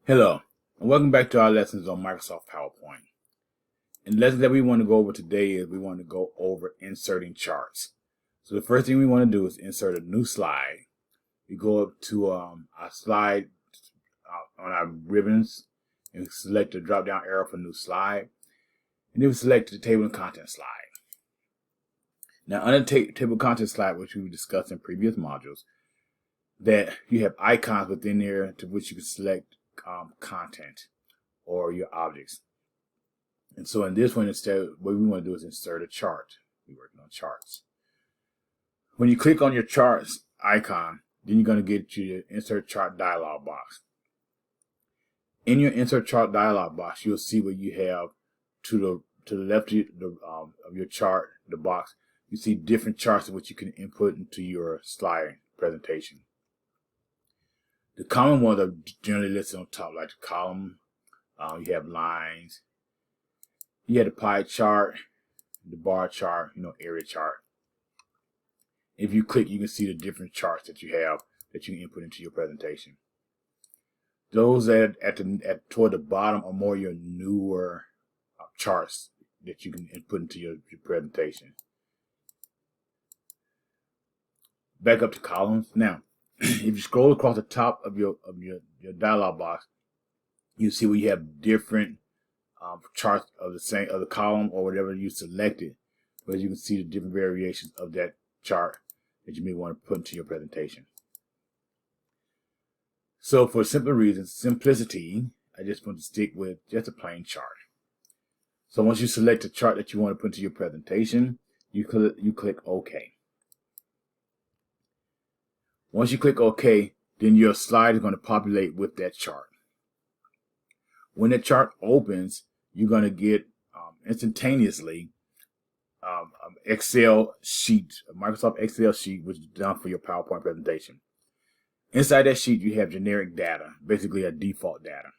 Hello, and welcome back to our lessons on Microsoft PowerPoint. And the lesson that we want to go over today is we want to go over inserting charts. So the first thing we want to do is insert a new slide. We go up to our slide on our ribbons and select the drop down arrow for new slide. And then we select the table and content slide. Now under the table and content slide, which we discussed in previous modules, that you have icons within there to which you can select content or your objects. And so in this one, instead, what we want to do is insert a chart. We're working on charts. When you click on your charts icon, then you're going to get your insert chart dialog box. In your insert chart dialog box, you'll see what you have to the left of your chart, the box. You see different charts which you can input into your slide presentation. The common ones are generally listed on top, like the column. You have lines. You have the pie chart, the bar chart, area chart. If you click, you can see the different charts that you have that you can input into your presentation. Those toward the bottom are more your newer charts that you can input into your presentation. Back up to columns. Now, if you scroll across the top of your dialog box, you see where you have different charts of the column or whatever you selected, but you can see the different variations of that chart that you may want to put into your presentation. So for simple reasons, simplicity, I just want to stick with just a plain chart. So once you select a chart that you want to put into your presentation, you click OK. Once you click OK, then your slide is going to populate with that chart. When the chart opens, you're going to get instantaneously an Excel sheet, a Microsoft Excel sheet, which is done for your PowerPoint presentation. Inside that sheet, you have generic data, basically a default data.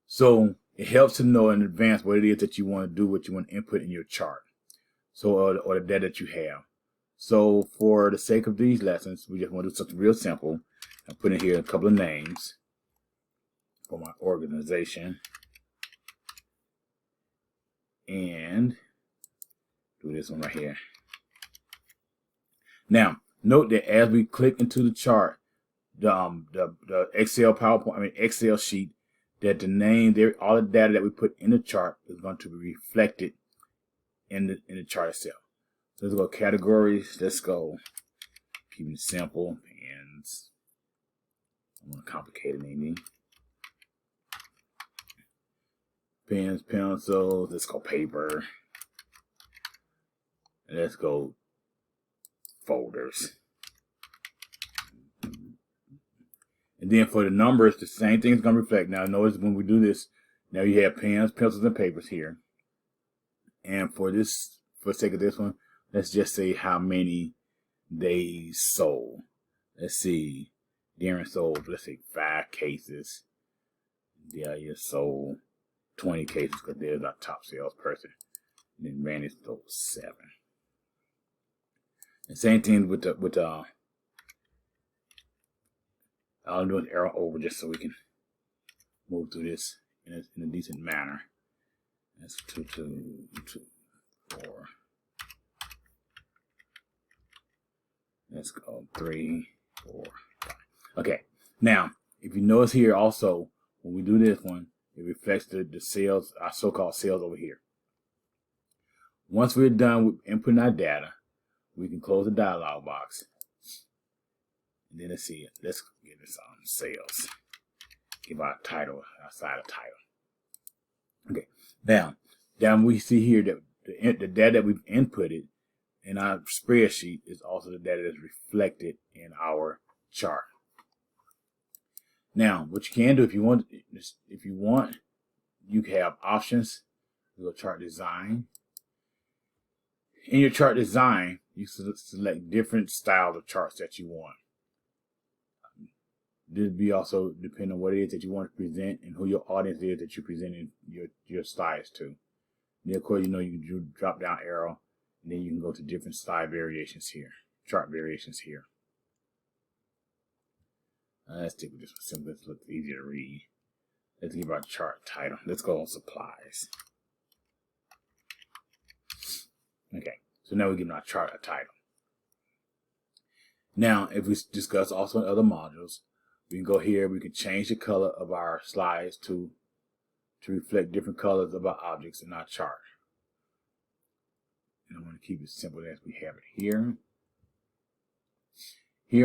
So it helps to know in advance what it is that you want to do, what you want to input in your chart, or the data that you have. So for the sake of these lessons, we just want to do something real simple. I'm putting here a couple of names for my organization. And do this one right here. Now, note that as we click into the chart, the Excel sheet, that the name there, all the data that we put in the chart is going to be reflected in the chart itself. So let's go categories. Let's go keep it simple. Pens. I want to complicate anything. Pens, pencils. Let's go paper. And let's go folders. And then for the numbers, the same thing is going to reflect. Now notice when we do this, now you have pens, pencils, and papers here. And for the sake of this one, let's just say how many days sold. Let's see. Darren sold, let's say 5 cases. Delia sold 20 cases because there's our top salesperson. And then Randy sold 7. And same thing with I'll do an arrow over just so we can move through this in a decent manner. That's 2, 2, 2, 4. Let's go 3, 4, 5. Okay. Now, if you notice here also, when we do this one, it reflects the sales, our so-called sales over here. Once we're done with inputting our data, we can close the dialog box. And then let's see, let's give this sales. Give our title, outside of title. Okay. Now, down we see here that the data that we've inputted in our spreadsheet is also the data that's reflected in our chart. Now, what you can do if you want, you can have options. You go chart design. In your chart design, you select different styles of charts that you want. This will be also depending on what it is that you want to present and who your audience is that you're presenting your slides to. Then of course, you can do drop down arrow, and then you can go to different slide variations here, chart variations here. Let's stick with this one. Simple. This looks easier to read. Let's give our chart title. Let's go on supplies. Okay, so now we're giving our chart a title. Now, if we discuss also in other modules, we can go here. We can change the color of our slides to reflect different colors of our objects in our chart. And I want to keep it simple as we have it here.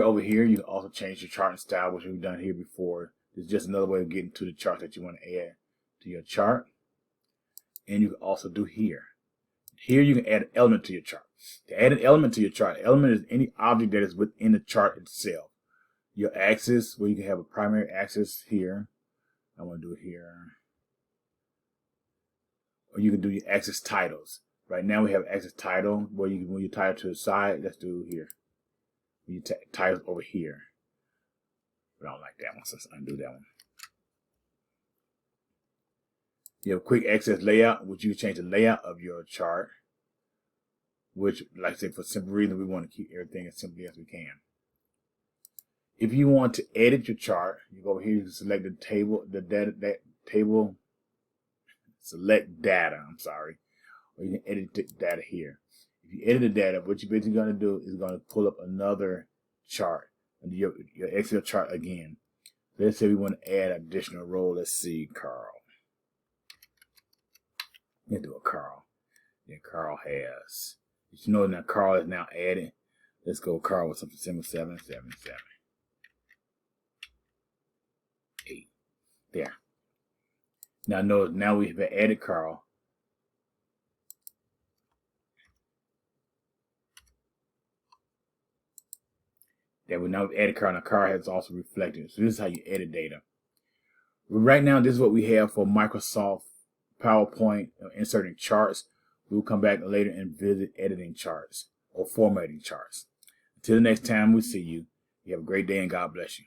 Over here, you can also change your chart and style, which we've done here before. It's just another way of getting to the chart that you want to add to your chart. And you can also do here. Here you can add an element to your chart. To add an element to your chart, an element is any object that is within the chart itself. Your axis, where you can have a primary axis here. I want to do it here. Or you can do your axis titles. Right now we have axis title, where you can move your title to the side. Let's do here. Your titles over here. But I don't like that one, so let's undo that one. You have quick access layout, which you can change the layout of your chart, which, like I said, for simple reason, we want to keep everything as simply as we can. If you want to edit your chart, you go over here, you can select the table, select data, or you can edit the data here. If you edit the data, what you're basically going to do is going to pull up another chart, your Excel chart again. Let's say we want to add additional row. Let's see, Carl. Let's do a Carl. Then Carl has, you know, now Carl is now added. Let's go Carl with something similar, 777. 8. There. Now notice, now we have added Carl. That we now added Carl, and Carl has also reflected. So this is how you edit data. Right now, this is what we have for Microsoft PowerPoint, inserting charts. We'll come back later and visit editing charts or formatting charts. Until the next time we see you, you have a great day and God bless you.